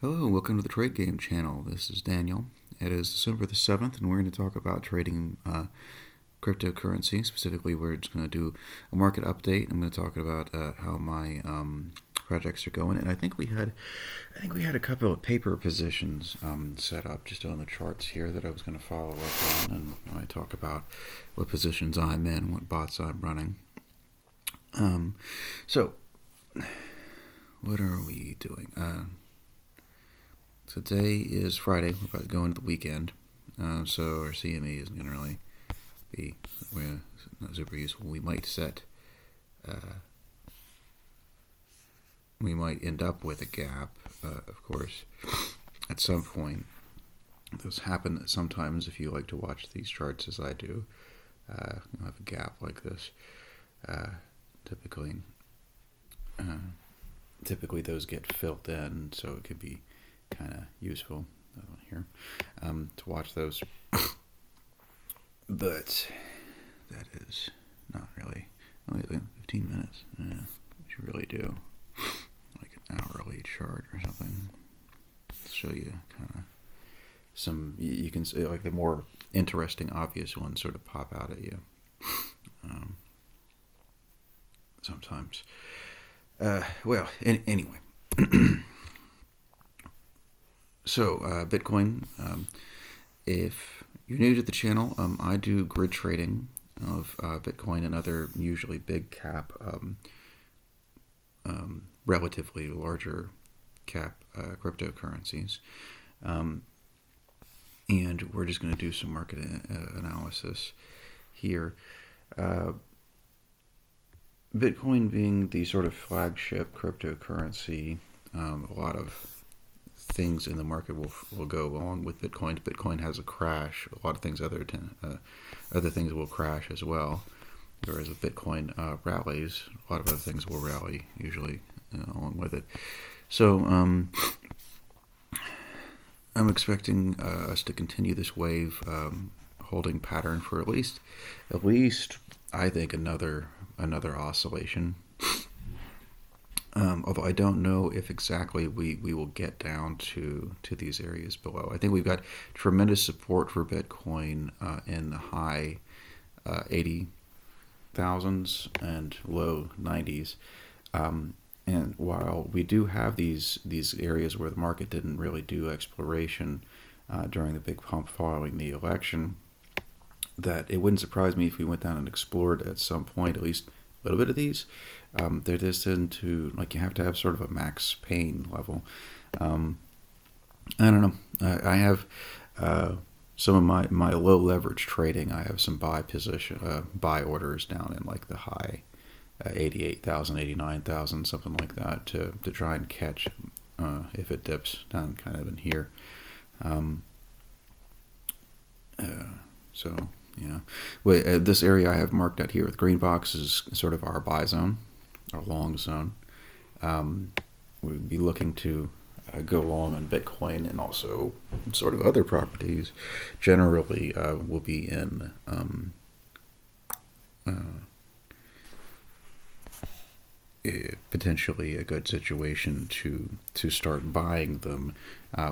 Hello, welcome to the Trade Game channel. This is Daniel. It is December the 7th, and we're going to talk about trading cryptocurrency. Specifically, we're just going to do a market update. I'm going to talk about how my projects are going, and I think we had a couple of paper positions set up just on the charts here that I was going to follow up on, and I talk about what positions I'm in, what bots I'm running. So, what are we doing? Today is Friday. We're about to go into the weekend, so our CME isn't going to really be not super useful. We might we might end up with a gap, of course, at some point. Those happen sometimes if you like to watch these charts as I do. You'll have a gap like this. Typically those get filled in, so it could be kind of useful here to watch those. But that is not really only 15 minutes. We should really do like an hourly chart or something to show you kind of some. You can see like the more interesting, obvious ones sort of pop out at you sometimes. Anyway. So, Bitcoin, if you're new to the channel, I do grid trading of Bitcoin and other usually big cap, relatively larger cap cryptocurrencies. And we're just going to do some market analysis here. Bitcoin being the sort of flagship cryptocurrency, a lot of things in the market will go along with Bitcoin. Bitcoin has a crash. A lot of things other things will crash as well. Whereas if Bitcoin rallies, a lot of other things will rally usually along with it. So I'm expecting us to continue this wave holding pattern for at least I think another oscillation. Although I don't know if exactly we will get down to these areas below. I think we've got tremendous support for Bitcoin in the high 80,000s and low 90s. And while we do have these areas where the market didn't really do exploration during the big pump following the election, that it wouldn't surprise me if we went down and explored at some point, at least a little bit of these. They're destined to, like, you have to have sort of a max pain level. I don't know. I have some of my low leverage trading. I have some buy orders down in like the high 88,000, 89,000, something like that to try and catch if it dips down kind of in here. So yeah, this area I have marked out here with green box is sort of our buy zone, our long zone. We'd be looking to go long on Bitcoin and also sort of other properties. Generally, we'll be in potentially a good situation to start buying them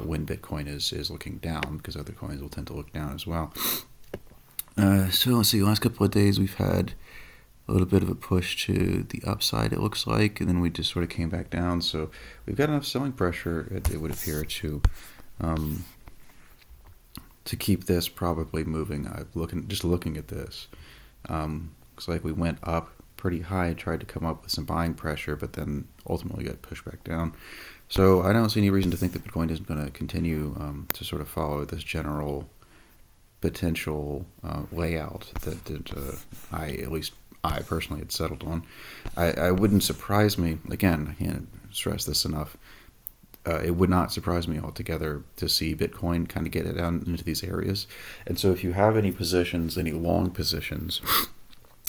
when Bitcoin is looking down, because other coins will tend to look down as well. So let's see, the last couple of days we've had a little bit of a push to the upside, it looks like, and then we just sort of came back down. So we've got enough selling pressure, it would appear, to keep this probably moving. Looking at this, looks like we went up pretty high, tried to come up with some buying pressure, but then ultimately got pushed back down. So I don't see any reason to think that Bitcoin isn't going to continue to sort of follow this general potential layout that I personally had settled on. I wouldn't surprise me, again, I can't stress this enough, it would not surprise me altogether to see Bitcoin kind of get it down into these areas. And so if you have any long positions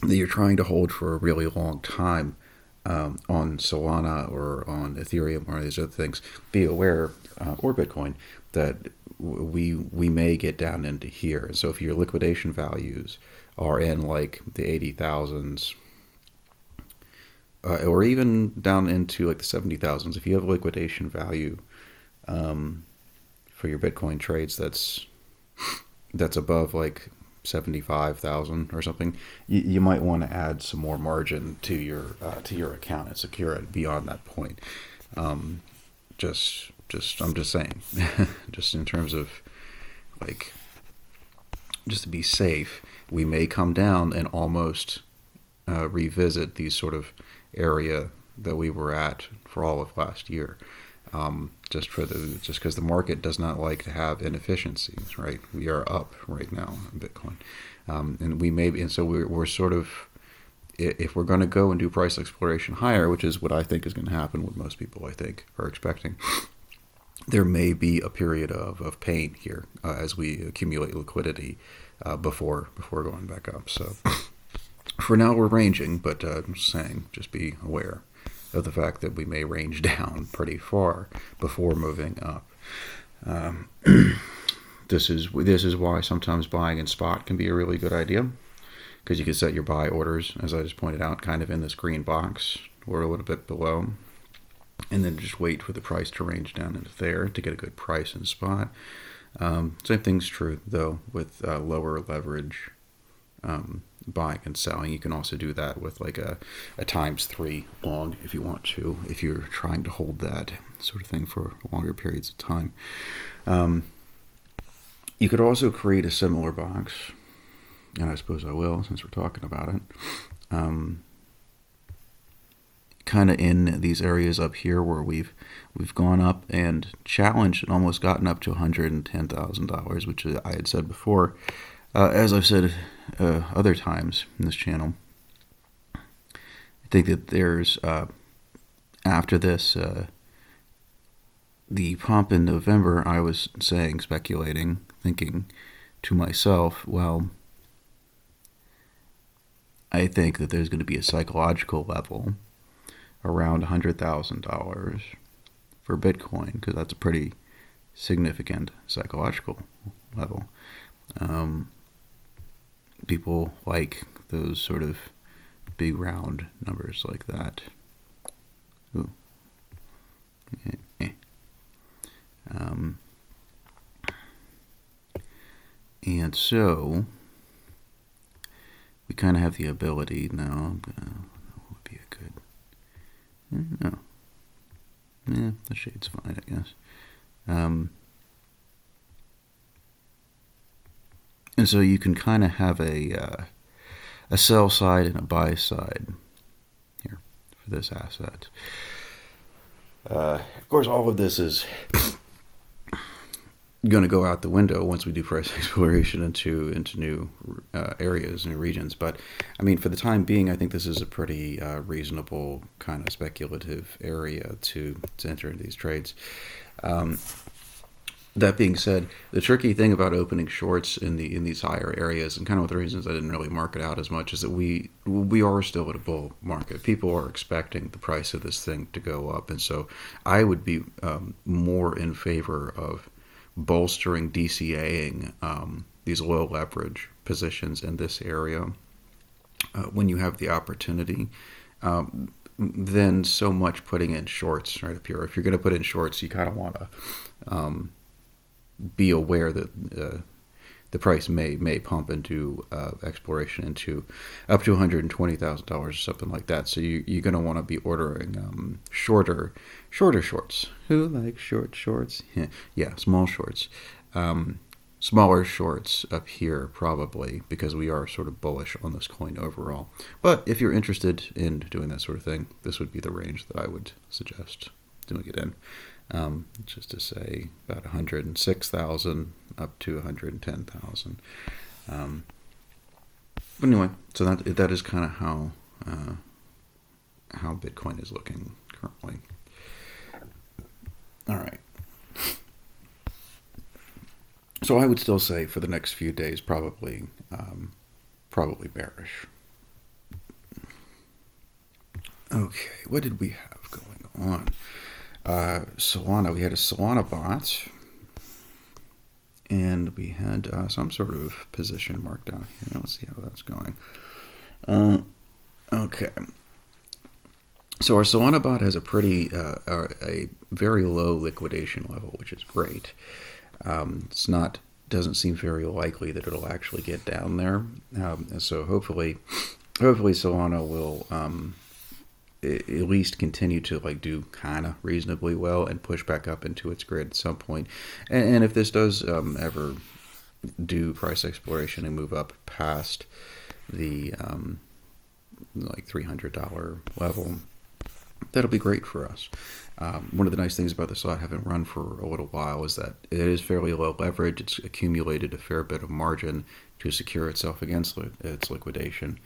that you're trying to hold for a really long time on Solana or on Ethereum or these other things, be aware, or Bitcoin, that we may get down into here. So if your liquidation values are in like the 80,000s, or even down into like the 70,000s, if you have a liquidation value for your Bitcoin trades that's above like 75,000 or something, you might want to add some more margin to your account and secure it beyond that point. Just I'm just saying, just in terms of like, just to be safe, we may come down and almost revisit these sort of area that we were at for all of last year. Just because the market does not like to have inefficiencies, right? We are up right now in Bitcoin, so we're sort of, if we're going to go and do price exploration higher, which is what I think is going to happen, what most people I think are expecting, there may be a period of pain here as we accumulate liquidity before going back up. So for now we're ranging, but I'm just saying, just be aware of the fact that we may range down pretty far before moving up. This is why sometimes buying in spot can be a really good idea, because you can set your buy orders, as I just pointed out, kind of in this green box or a little bit below, and then just wait for the price to range down into there to get a good price in spot. Same thing's true though with lower leverage buying and selling. You can also do that with like a ×3 long if you want to, if you're trying to hold that sort of thing for longer periods of time. You could also create a similar box, and I suppose I will since we're talking about it, kind of in these areas up here where we've gone up and challenged and almost gotten up to $110,000, which I had said before. As I've said other times in this channel, I think that there's, after this, the pump in November, I was speculating, thinking to myself, well, I think that there's going to be a psychological level around $100,000 for Bitcoin, because that's a pretty significant psychological level. People like those sort of big round numbers like that. Ooh. And so we kind of have the ability now. That would be a good. No. Yeah, the shade's fine, I guess. And so you can kind of have a sell side and a buy side here for this asset. Of course, all of this is going to go out the window once we do price exploration into new areas, new regions. But I mean, for the time being, I think this is a pretty reasonable kind of speculative area to enter into these trades. That being said, the tricky thing about opening shorts in these higher areas, and kind of one of the reasons I didn't really mark it out as much, is that we are still at a bull market. People are expecting the price of this thing to go up, and so I would be more in favor of bolstering, DCAing these low leverage positions in this area when you have the opportunity, than so much putting in shorts right up here. If you're going to put in shorts, you kind of want to be aware that the price may pump into exploration into up to $120,000 or something like that. So you're going to want to be ordering shorter shorts. Who likes short shorts? Yeah, small shorts. Smaller shorts up here probably, because we are sort of bullish on this coin overall. But if you're interested in doing that sort of thing, this would be the range that I would suggest doing it in. Just to say about 106,000 up to 110,000. But anyway, so that is kind of how Bitcoin is looking currently. All right. So I would still say for the next few days, probably bearish. Okay, what did we have going on? Solana, we had a Solana bot, and we had some sort of position marked down here. Let's see how that's going. Okay. So our Solana bot has a very low liquidation level, which is great. It's not doesn't seem very likely that it'll actually get down there. And so hopefully Solana will at least continue to like do kind of reasonably well and push back up into its grid at some point. And if this does ever do price exploration and move up past the like $300 level, that'll be great for us. One of the nice things about the slot having run for a little while is that it is fairly low leverage. It's accumulated a fair bit of margin to secure itself against its liquidation,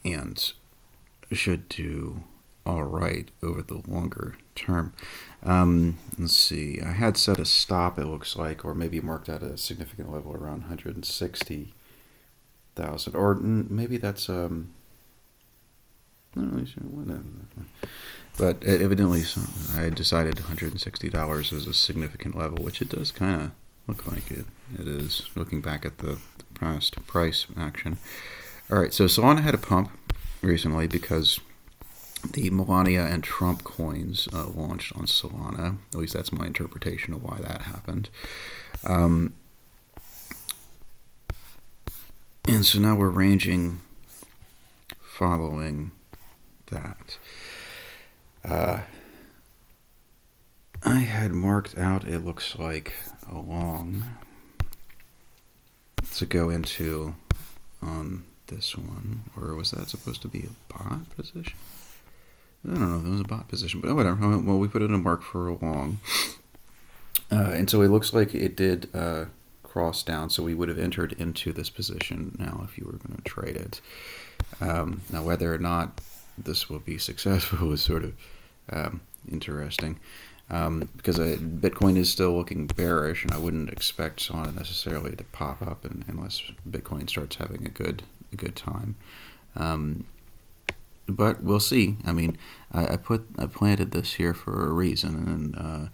and should do all right over the longer term. Let's see. I had set a stop, it looks like, or maybe marked at a significant level around 160,000, or maybe that's but evidently I decided $160 is a significant level, which it does kind of look like it is, looking back at the past price action. All right, so Solana had a pump recently because the Melania and Trump coins launched on Solana. At least that's my interpretation of why that happened. And so now we're ranging following that. I had marked out, it looks like, a long to go into on this one, or was that supposed to be a bot position? I don't know if it was a bot position, but whatever. Well, we put in a mark for a long. And so it looks like it did cross down, so we would have entered into this position now if you were going to trade it. Now, whether or not this will be successful is sort of interesting, because Bitcoin is still looking bearish, and I wouldn't expect Solana necessarily to pop up unless Bitcoin starts having a good time. But we'll see. I mean, I planted this here for a reason, and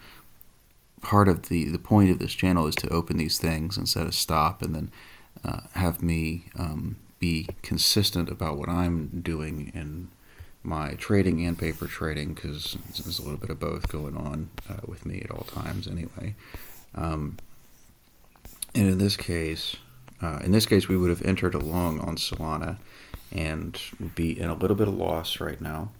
part of the point of this channel is to open these things and set a stop, and then have me be consistent about what I'm doing in my trading and paper trading, because there's a little bit of both going on with me at all times anyway. And in this case, we would have entered a long on Solana and would be in a little bit of loss right now.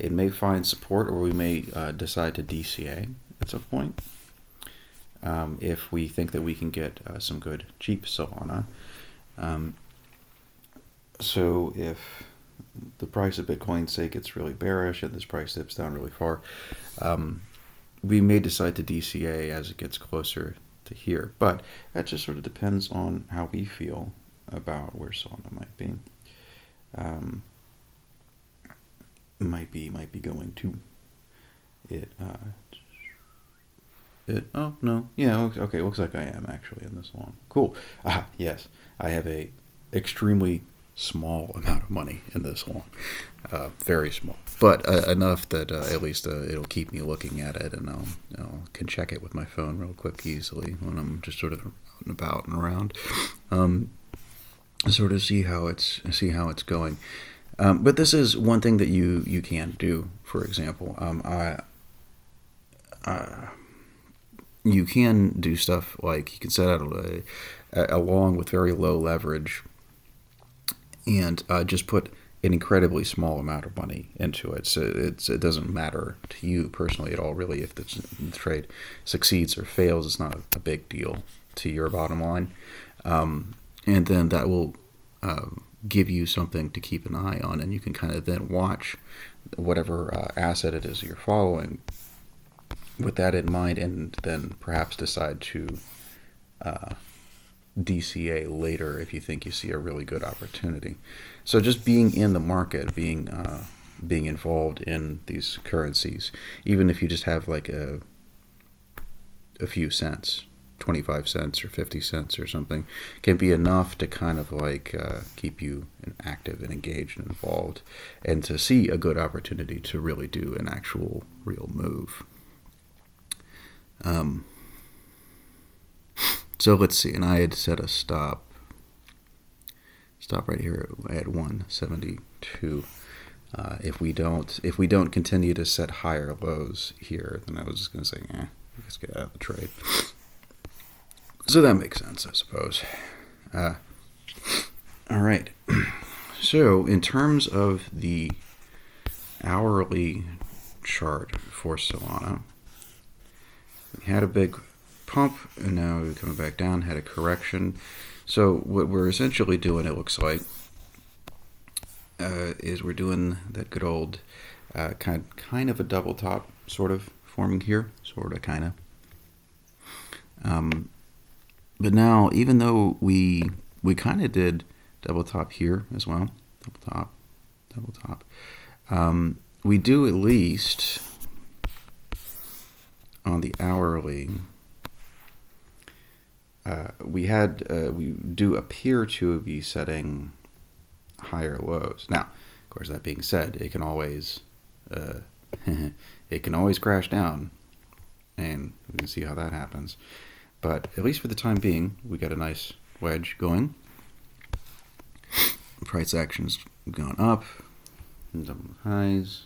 It may find support, or we may decide to DCA at some point if we think that we can get some good cheap Solana. So if the price of Bitcoin, say, gets really bearish and this price dips down really far, we may decide to DCA as it gets closer to here. But that just sort of depends on how we feel about where Solana might be. Might be going to it. Oh no, yeah, okay. Looks like I am actually in this long. Cool. Yes, I have a extremely small amount of money in this long, very small, but enough that at least it'll keep me looking at it, and I'll can check it with my phone real quick easily when I'm just sort of out and about and around, sort of see how it's going. But this is one thing that you can do. For example, you can do stuff like you can set out a long with very low leverage, and just put an incredibly small amount of money into it. So it doesn't matter to you personally at all, really, if the trade succeeds or fails. It's not a big deal to your bottom line. And then that will give you something to keep an eye on, and you can kind of then watch whatever asset it is you're following with that in mind, and then perhaps decide to DCA later if you think you see a really good opportunity. So just being in the market, being involved in these currencies, even if you just have like a few cents, 25 cents or 50 cents or something, can be enough to kind of like keep you active and engaged and involved, and to see a good opportunity to really do an actual real move. So let's see, and I had set a stop right here at 172. If we don't continue to set higher lows here, then I was just going to say, let's get out of the trade. So that makes sense, I suppose. All right. So in terms of the hourly chart for Solana, we had a big pump, and now we're coming back down, had a correction. So what we're essentially doing, it looks like, is we're doing that good old kind of a double top sort of forming here, sort of, kind of. But now, even though we kind of did double top here as well, double top, we do at least on the hourly. We do appear to be setting higher lows. Now, of course, that being said, it can always crash down, and we can see how that happens. But at least for the time being, we got a nice wedge going. Price action's gone up, double highs,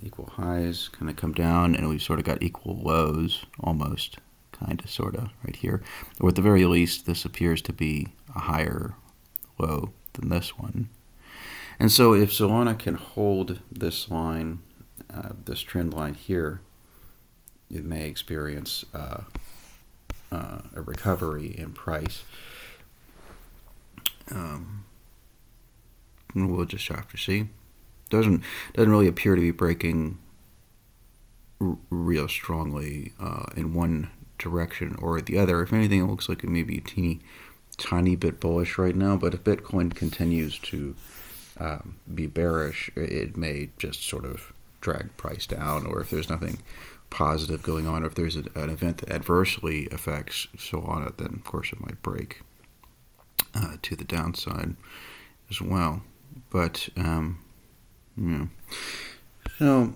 equal highs, kind of come down, and we've sort of got equal lows, almost, kind of, sort of, right here. Or at the very least, this appears to be a higher low than this one. And so if Solana can hold this line, this trend line here, it may experience a recovery in price. We'll just have to see. Doesn't really appear to be breaking real strongly in one direction or the other. If anything, it looks like it may be a tiny bit bullish right now, but if Bitcoin continues to be bearish, it may just sort of drag price down, or if there's nothing positive going on, or if there's an event that adversely affects Solana, then of course it might break to the downside as well. But so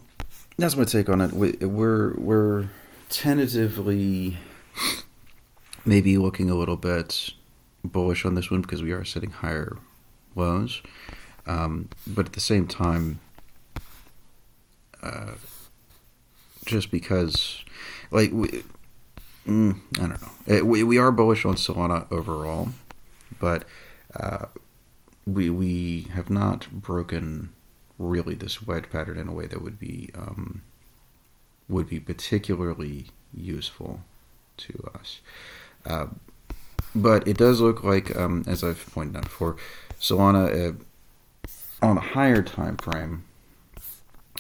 that's my take on it. We're tentatively maybe looking a little bit bullish on this one because we are setting higher lows, but at the same time, just because, like, I don't know, we are bullish on Solana overall, but we have not broken really this wedge pattern in a way that would be particularly useful to us. But it does look like, as I've pointed out before, Solana on a higher time frame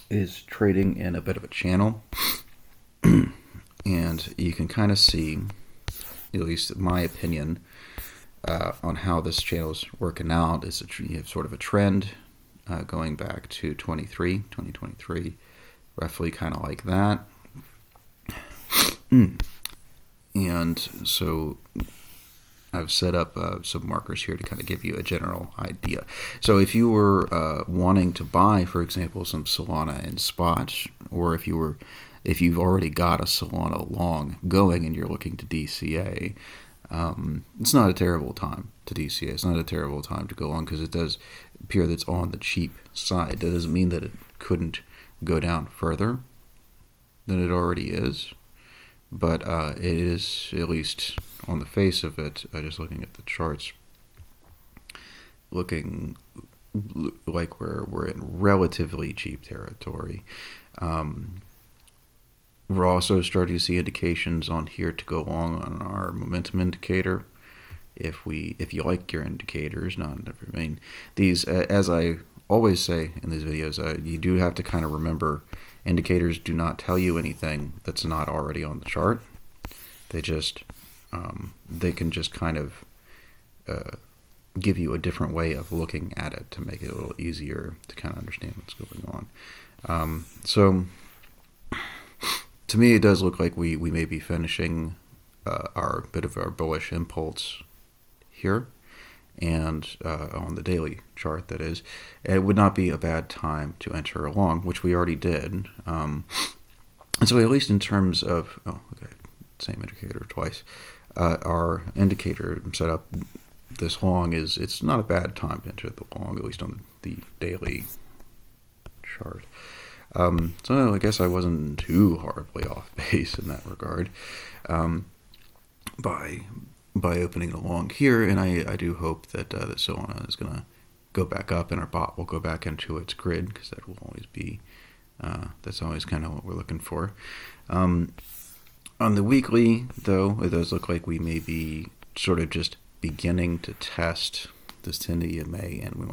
is trading in a bit of a channel, and you can kind of see, at least in my opinion, on how this channel is working out. Is you have sort of a trend going back to 2023, roughly kind of like that. And so I've set up some markers here to kind of give you a general idea. So if you were wanting to buy, for example, some Solana in spot, or if you've already got a Solana long going and you're looking to DCA, it's not a terrible time to DCA. It's not a terrible time to go on because it does appear that it's on the cheap side. That doesn't mean that it couldn't go down further than it already is. But it is, at least on the face of it, just looking at the charts, looking like we're in relatively cheap territory. We're also starting to see indications on here to go long on our momentum indicator. If you like your indicators, these, as I always say in these videos, you do have to kind of remember, indicators do not tell you anything that's not already on the chart. They just they can just kind of give you a different way of looking at it to make it a little easier to kind of understand what's going on. So to me, it does look like we may be finishing our bullish impulse here, and on the daily chart, that is. It would not be a bad time to enter along, which we already did. And so at least in terms of, same indicator twice, our indicator set up this long it's not a bad time to enter the long, at least on the daily chart. So I guess I wasn't too horribly off base in that regard by opening along here, and I do hope that that Solana is going to go back up and our bot will go back into its grid, because that will always be that's always kind of what we're looking for. On the weekly, though, it does look like we may be sort of just beginning to test this 10 EMA, and we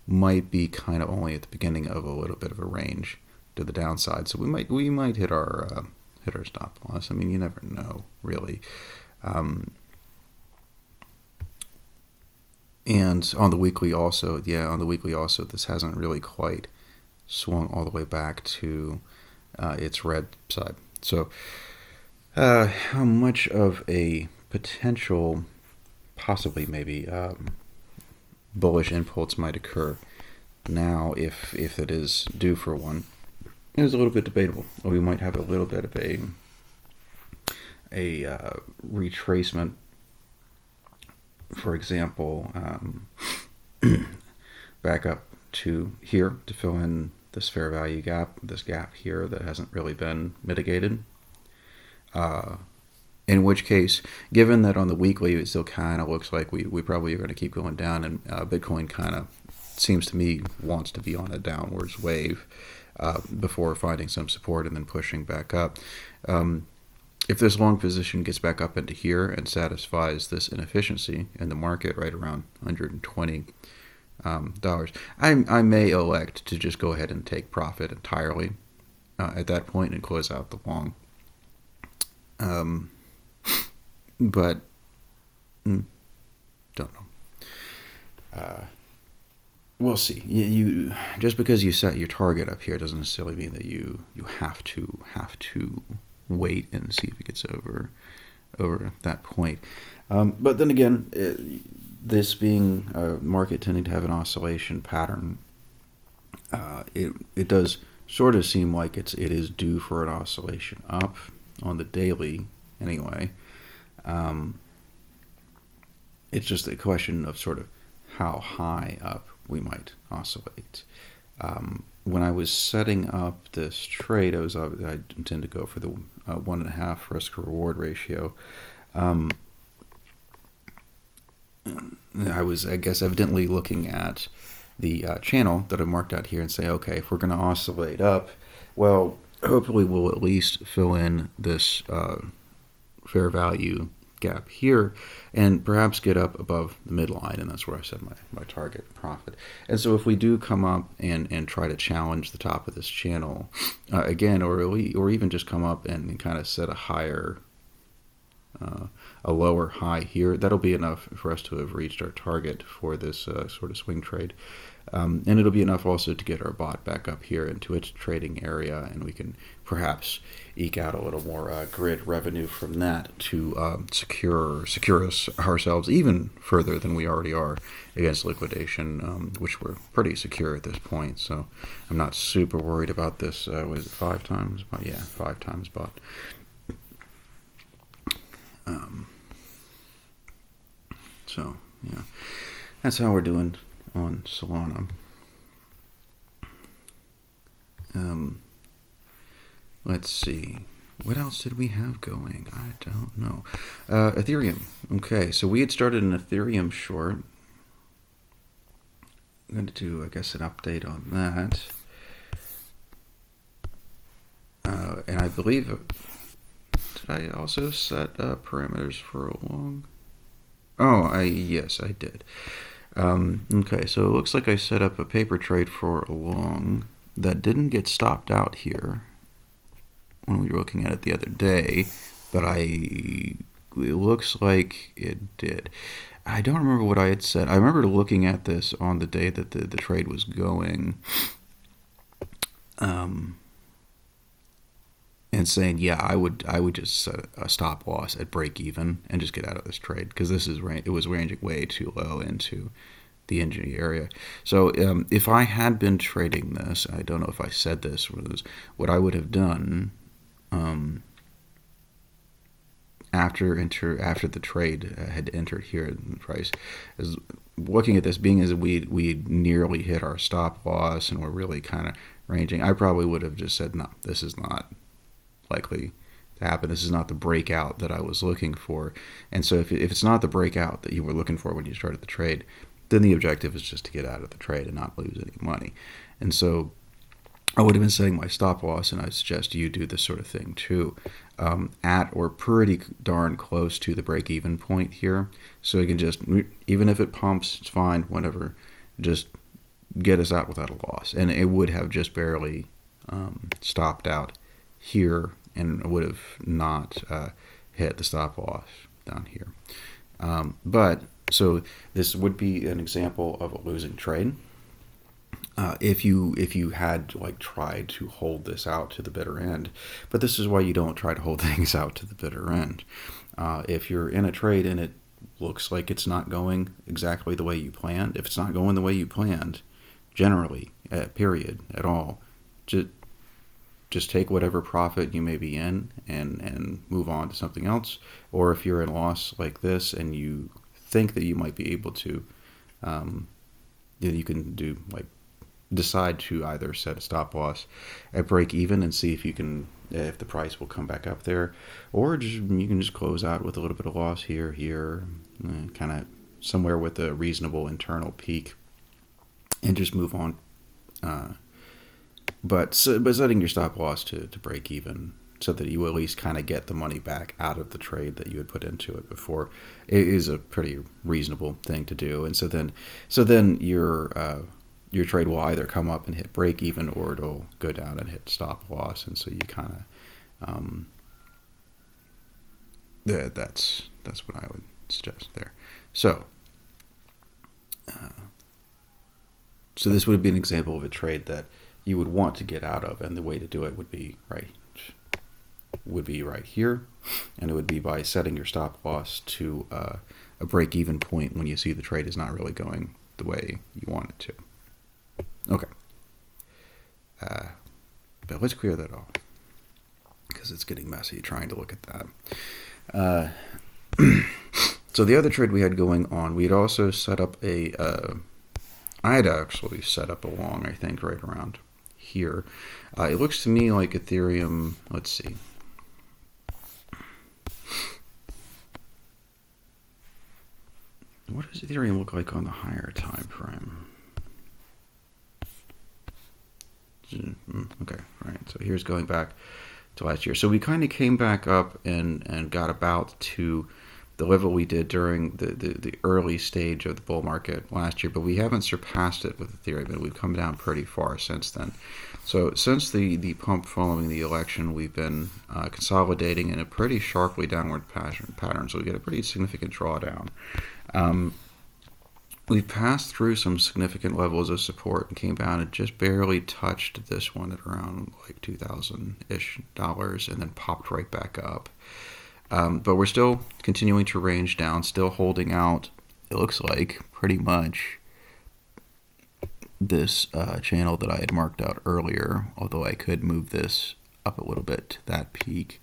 might be kind of only at the beginning of a little bit of a range to the downside. So we might hit our stop loss. I mean, you never know, really. And on the weekly also, this hasn't really quite swung all the way back to its red side. So how much of a potential, possibly maybe bullish impulse might occur now, if it is due for one, is a little bit debatable. Or we might have a little bit of a retracement. For example, back up to here to fill in this fair value gap, this gap here that hasn't really been mitigated. In which case, given that on the weekly it still kind of looks like we probably are going to keep going down, and Bitcoin kind of seems to me wants to be on a downwards wave before finding some support and then pushing back up. If this long position gets back up into here and satisfies this inefficiency in the market right around $120, I may elect to just go ahead and take profit entirely at that point and close out the long. But don't know. We'll see. You just because you set your target up here doesn't necessarily mean that you have to wait and see if it gets over that point. But then again, this being a market tending to have an oscillation pattern, it does sort of seem like it is due for an oscillation up on the daily anyway. It's just a question of sort of how high up we might oscillate. When I was setting up this trade, I intend to go for the 1.5 risk-reward ratio. I was, I guess, evidently looking at the channel that I marked out here and say, okay, if we're going to oscillate up, well, hopefully we'll at least fill in this fair value gap here and perhaps get up above the midline, and that's where I set my target profit. And so if we do come up and try to challenge the top of this channel again, or even just come up and kind of set a higher a lower high here, that'll be enough for us to have reached our target for this sort of swing trade. And it'll be enough also to get our bot back up here into its trading area, and we can perhaps eke out a little more grid revenue from that to secure ourselves even further than we already are against liquidation, which we're pretty secure at this point. So I'm not super worried about this. Was it 5 times? Yeah, 5 times bot. So yeah, that's how we're doing on Solana. Let's see. What else did we have going? I don't know. Ethereum. Okay, so we had started an Ethereum short. I'm going to do, I guess, an update on that. And I believe, did I also set parameters for a long? Oh, yes, I did. Okay, so it looks like I set up a paper trade for a long that didn't get stopped out here when we were looking at it the other day, but it looks like it did. I don't remember what I had said. I remember looking at this on the day that the trade was going, and saying, yeah, I would just set a stop loss at break even and just get out of this trade, because it was ranging way too low into the NG area. So if I had been trading this, I don't know if I said this, was what I would have done after the trade had entered here in the price, is looking at this being as we nearly hit our stop loss and we're really kind of ranging, I probably would have just said, no, this is not likely to happen. This is not the breakout that I was looking for. And so if it's not the breakout that you were looking for when you started the trade, then the objective is just to get out of the trade and not lose any money. And so I would have been setting my stop loss, and I suggest you do this sort of thing too, at or pretty darn close to the break-even point here. So you can just, even if it pumps, it's fine, whatever, just get us out without a loss. And it would have just barely stopped out here, and would have not hit the stop loss down here. But so this would be an example of a losing trade. If you had like tried to hold this out to the bitter end, but this is why you don't try to hold things out to the bitter end. If you're in a trade and it looks like it's not going exactly the way you planned, if it's not going the way you planned, generally, period, at all, just take whatever profit you may be in and move on to something else. Or if you're in loss like this and you think that you might be able to, you can do like decide to either set a stop loss at break even and see if you can, if the price will come back up there, or you can just close out with a little bit of loss here, kind of somewhere with a reasonable internal peak, and just move on. But setting your stop loss to break even, so that you at least kind of get the money back out of the trade that you had put into it before, it is a pretty reasonable thing to do. And so then your trade will either come up and hit break even, or it'll go down and hit stop loss. And so you kind of that's what I would suggest there. So this would be an example of a trade that you would want to get out of, and the way to do it would be right here, and it would be by setting your stop loss to a break even point when you see the trade is not really going the way you want it to. Okay. But let's clear that off, because it's getting messy trying to look at that. So the other trade we had going on, we had also set up I had actually set up a long, I think, right around here. It looks to me like Ethereum, let's see. What does Ethereum look like on the higher time frame? Okay, right. So here's going back to last year. So we kind of came back up and got about to the level we did during the early stage of the bull market last year, but we haven't surpassed it with Ethereum, and we've come down pretty far since then. So since the pump following the election, we've been consolidating in a pretty sharply downward pattern. So we get a pretty significant drawdown. We passed through some significant levels of support and came down and just barely touched this one at around like $2,000-ish, and then popped right back up. But we're still continuing to range down, still holding out, it looks like, pretty much this channel that I had marked out earlier, although I could move this up a little bit to that peak.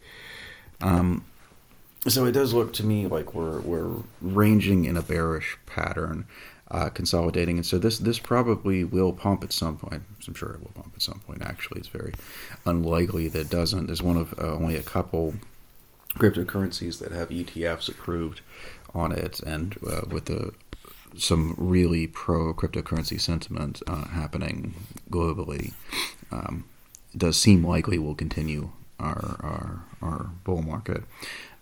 So it does look to me like we're ranging in a bearish pattern, consolidating, and so this probably will pump at some point. I'm sure it will pump at some point. Actually, it's very unlikely that it doesn't. There's one of only a couple cryptocurrencies that have ETFs approved on it, and with some really pro cryptocurrency sentiment happening globally, it does seem likely we'll continue our bull market,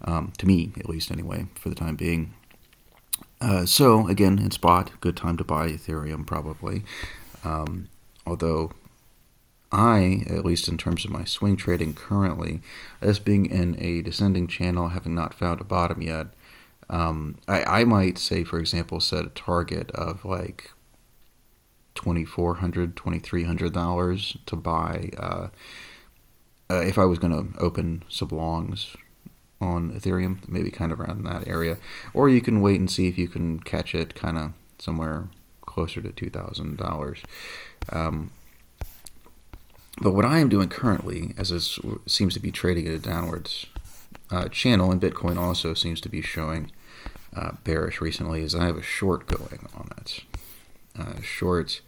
to me at least anyway, for the time being. So again, in spot, good time to buy Ethereum probably, although I, at least in terms of my swing trading currently, as being in a descending channel, having not found a bottom yet, I might say, for example, set a target of like $2,400, $2,300 to buy, if I was going to open some longs on Ethereum, maybe kind of around that area. Or you can wait and see if you can catch it kind of somewhere closer to $2,000. But what I am doing currently, as this seems to be trading at a downwards channel, and Bitcoin also seems to be showing bearish recently, is I have a short going on it. shorts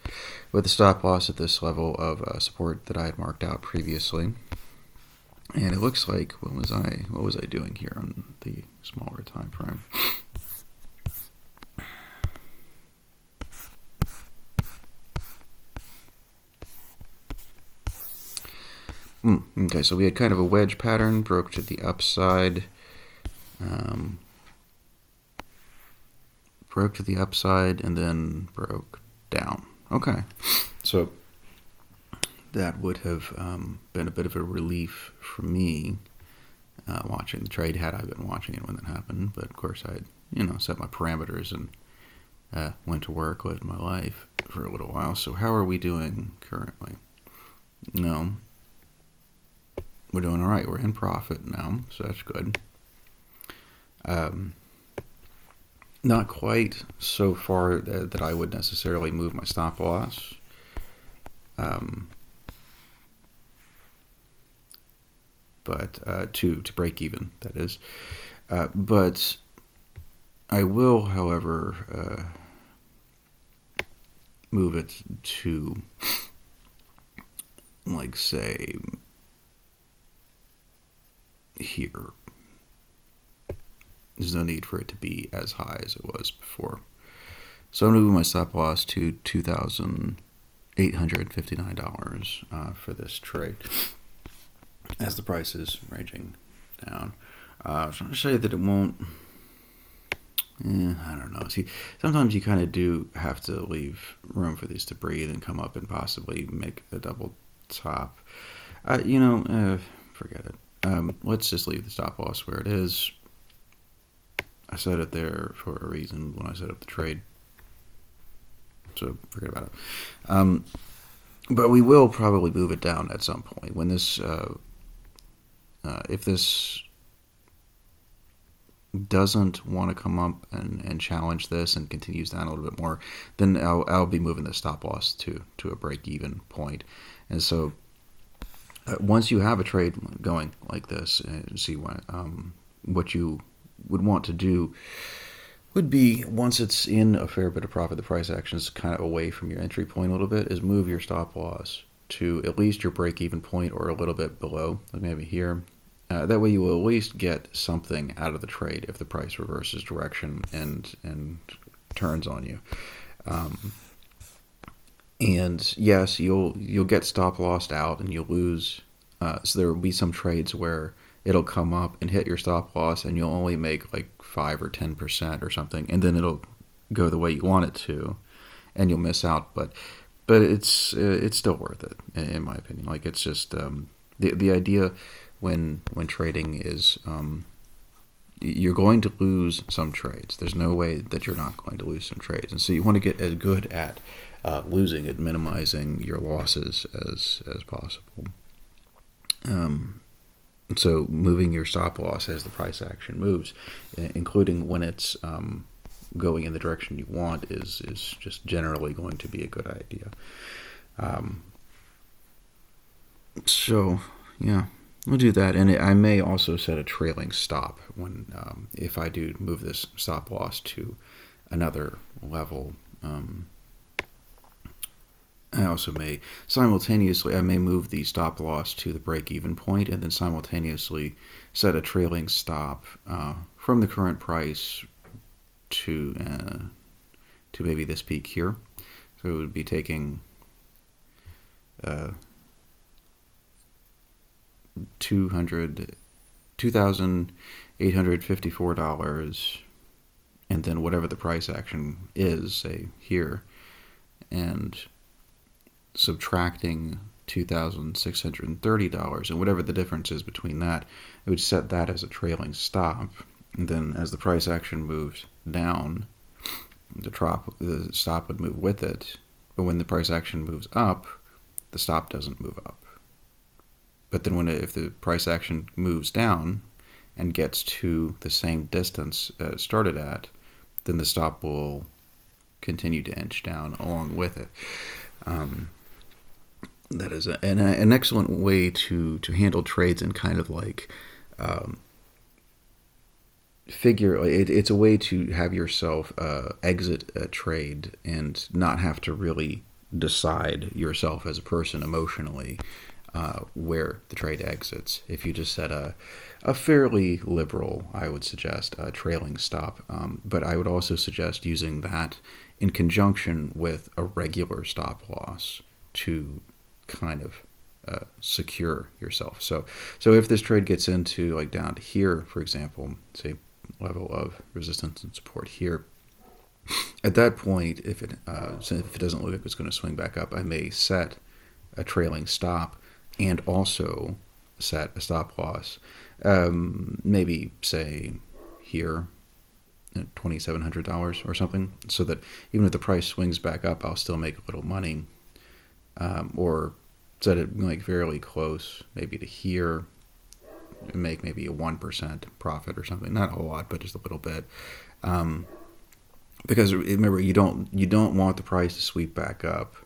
with a stop loss at this level of support that I had marked out previously. And it looks like, what was I doing here on the smaller time frame? Okay, so we had kind of a wedge pattern, broke to the upside, and then broke down. Okay, so that would have been a bit of a relief for me watching the trade had I been watching it when that happened. But of course, I had set my parameters and went to work, lived my life for a little while. So how are we doing currently? No. We're doing all right. We're in profit now, so that's good. Not quite so far that I would necessarily move my stop loss. But to break even, that is. But I will, however, move it to, like, say, here. There's no need for it to be as high as it was before. So I'm moving my stop loss to $2,859 for this trade, as the price is raging down. So I'm going to say that it won't. I don't know. See, sometimes you kind of do have to leave room for these to breathe and come up and possibly make a double top. Forget it. Let's just leave the stop loss where it is. I set it there for a reason when I set up the trade, so forget about it. But we will probably move it down at some point when this, if this doesn't want to come up and challenge this and continues down a little bit more, then I'll be moving the stop loss to a break even point. And so once you have a trade going like this, and see what you would want to do would be, once it's in a fair bit of profit, the price action is kind of away from your entry point a little bit, is move your stop loss to at least your break even point or a little bit below, like maybe here. That way you will at least get something out of the trade if the price reverses direction and turns on you. And yes, you'll get stop lossed out and you'll lose. So there will be some trades where it'll come up and hit your stop loss and you'll only make like 5 or 10% or something, and then it'll go the way you want it to, and you'll miss out. But it's still worth it in my opinion. Like, it's just the idea when trading is you're going to lose some trades. There's no way that you're not going to lose some trades, and so you want to get as good at losing it, minimizing your losses as possible. So moving your stop loss as the price action moves, including when it's going in the direction you want, is just generally going to be a good idea. So yeah, we'll do that, and I may also set a trailing stop when if I do move this stop loss to another level. I also may simultaneously move the stop loss to the break-even point, and then simultaneously set a trailing stop from the current price to maybe this peak here. So it would be taking $2,854, and then whatever the price action is, say here, and subtracting $2,630, and whatever the difference is between that, it would set that as a trailing stop. And then as the price action moves down, the stop would move with it. But when the price action moves up, the stop doesn't move up. But then if the price action moves down and gets to the same distance it started at, then the stop will continue to inch down along with it. That is an excellent way to handle trades, and kind of like figure it's a way to have yourself exit a trade and not have to really decide yourself as a person emotionally where the trade exits. If you just set a fairly liberal, I would suggest, trailing stop. But I would also suggest using that in conjunction with a regular stop loss to kind of secure yourself. So if this trade gets into like down to here, for example, say level of resistance and support here, at that point, if it doesn't look like it's going to swing back up, I may set a trailing stop and also set a stop loss. Maybe say here at $2,700 or something, so that even if the price swings back up, I'll still make a little money. Or set it like fairly close, maybe to here, and make maybe a 1% profit or something. Not a whole lot, but just a little bit. Because remember, you don't want the price to sweep back up,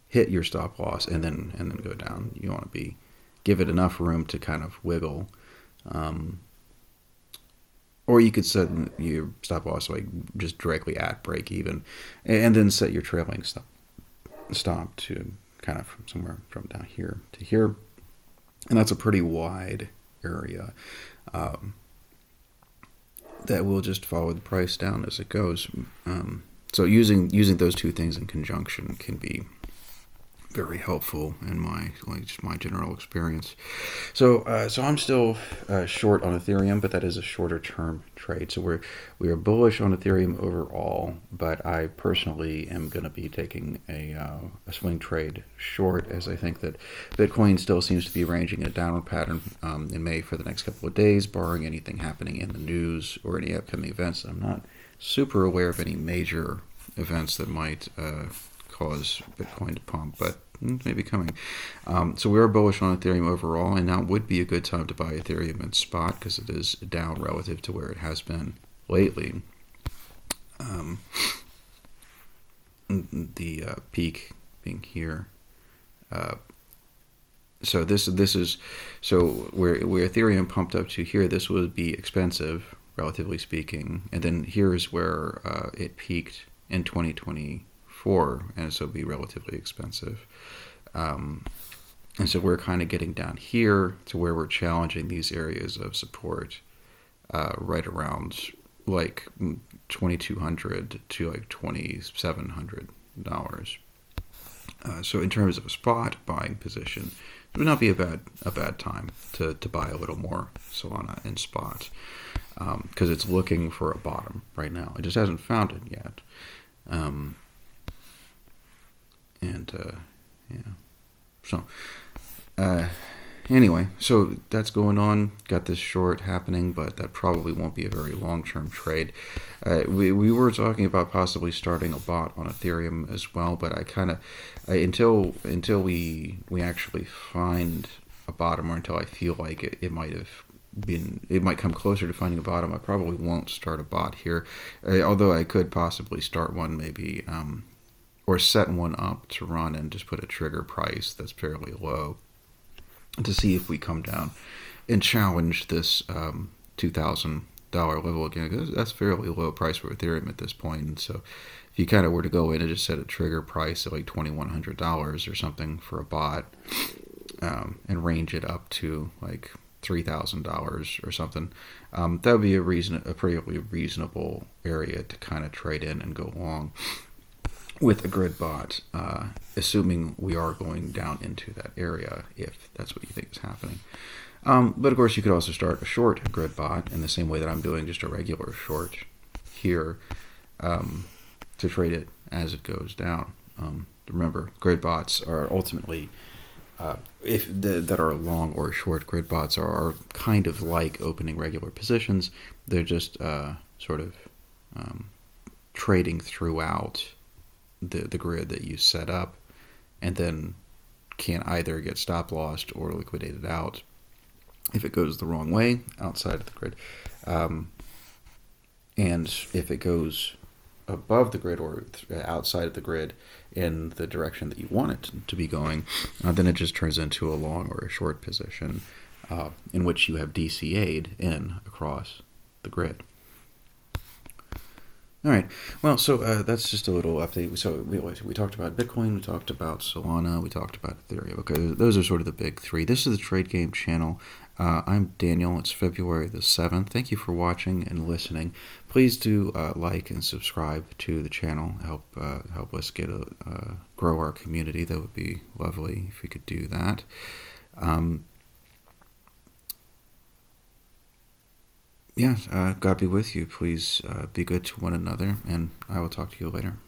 hit your stop loss, and then go down. You want to give it enough room to kind of wiggle. Or you could set your stop loss like just directly at break even, and then set your trailing stop to kind of from somewhere from down here to here, and that's a pretty wide area that will just follow the price down as it goes. So using those two things in conjunction can be very helpful in my general experience. So I'm still short on Ethereum, but that is a shorter term trade. So we are bullish on Ethereum overall, but I personally am going to be taking a swing trade short, as I think that Bitcoin still seems to be arranging a downward pattern in May for the next couple of days, barring anything happening in the news or any upcoming events. I'm not super aware of any major events that might cause Bitcoin to pump, but maybe coming. So we are bullish on Ethereum overall, and now would be a good time to buy Ethereum in spot because it is down relative to where it has been lately. The peak being here. So this is where Ethereum pumped up to here. This would be expensive, relatively speaking, and then here's where it peaked in 2024, and so it'll be relatively expensive. And so we're kind of getting down here to where we're challenging these areas of support right around like $2,200 to like $2,700. So in terms of a spot buying position, it would not be a bad time to buy a little more Solana in spot because it's looking for a bottom right now. It just hasn't found it yet. Yeah. So, anyway, so that's going on. Got this short happening, but that probably won't be a very long-term trade. We were talking about possibly starting a bot on Ethereum as well, but until we actually find a bottom, or until I feel like it might come closer to finding a bottom, I probably won't start a bot here. Although I could possibly start one maybe. Or set one up to run and just put a trigger price that's fairly low to see if we come down and challenge this $2,000 level again, because that's fairly low price for Ethereum at this point. And so if you kind of were to go in and just set a trigger price at like $2,100 or something for a bot and range it up to like $3,000 or something, that would be a pretty reasonable area to kind of trade in and go long with a grid bot, assuming we are going down into that area, if that's what you think is happening. But of course, you could also start a short grid bot in the same way that I'm doing just a regular short here to trade it as it goes down. Remember, grid bots are ultimately, that are long or short grid bots are kind of like opening regular positions. They're just sort of trading throughout the grid that you set up, and then can either get stop lossed or liquidated out if it goes the wrong way outside of the grid. And if it goes above the grid or outside of the grid in the direction that you want it to be going, then it just turns into a long or a short position in which you have DCA'd in across the grid. All right. Well, so that's just a little update. So we talked about Bitcoin, we talked about Solana, we talked about Ethereum. Okay, those are sort of the big three. This is the Trade Game channel. I'm Daniel. It's February the 7th. Thank you for watching and listening. Please do like and subscribe to the channel. Help us grow our community. That would be lovely if you could do that. Um, yeah, God be with you. Please be good to one another, and I will talk to you later.